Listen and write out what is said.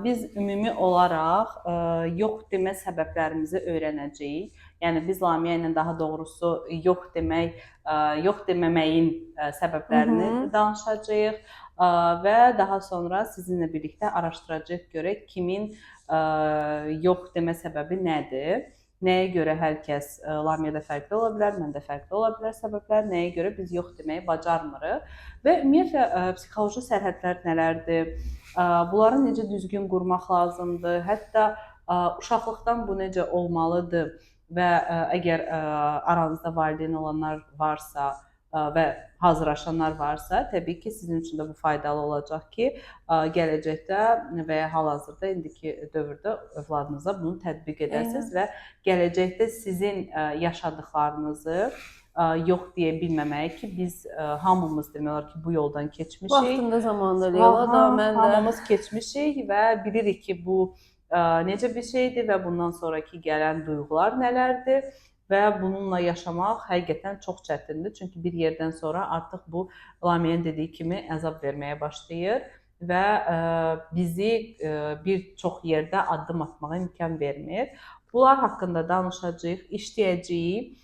Biz ümumi olaraq yox demə səbəblərimizi öyrənəcəyik. Yəni biz Lamiyə ilə daha doğrusu yox deməməyin Hı səbəblərini hı. danışacağıq və daha sonra sizinlə birlikdə araşdıracağıq görək kimin yox demə səbəbi nədir? Nəyə görə hər kəs Lamiyədə fərqli ola bilər, məndə fərqli ola bilər səbəblər, nəyə görə biz yox deməyi bacarmırıq və ümumiyyətlə psixoloji sərhədlər nələrdir? Bunları necə düzgün qurmaq lazımdır? Hətta uşaqlıqdan bu necə olmalıdır və əgər aranızda valideyn olanlar varsa və hazırlaşanlar varsa, təbii ki, sizin üçün də bu faydalı olacaq ki, gələcəkdə və ya hal-hazırda indiki dövrdə övladınıza bunu tətbiq edəsiniz Eynən. və gələcəkdə sizin yaşadıklarınızı yox deyə bilməməyi ki, biz hamımız demək olar ki, bu yoldan keçmişik. Vaxtında zamanda Leyla da, mən də. Hamımız keçmişik və bilirik ki, bu necə bir şeydir və bundan sonraki gələn duyğular nələrdir və bununla yaşamaq həqiqətən çox çətindir. Çünki bir yerdən sonra artıq bu Lamiənin dediyi kimi əzab verməyə başlayır və bizi bir çox yerdə addım atmağa imkan vermir. Bunlar haqqında danışacağıq, işləyəcəyik.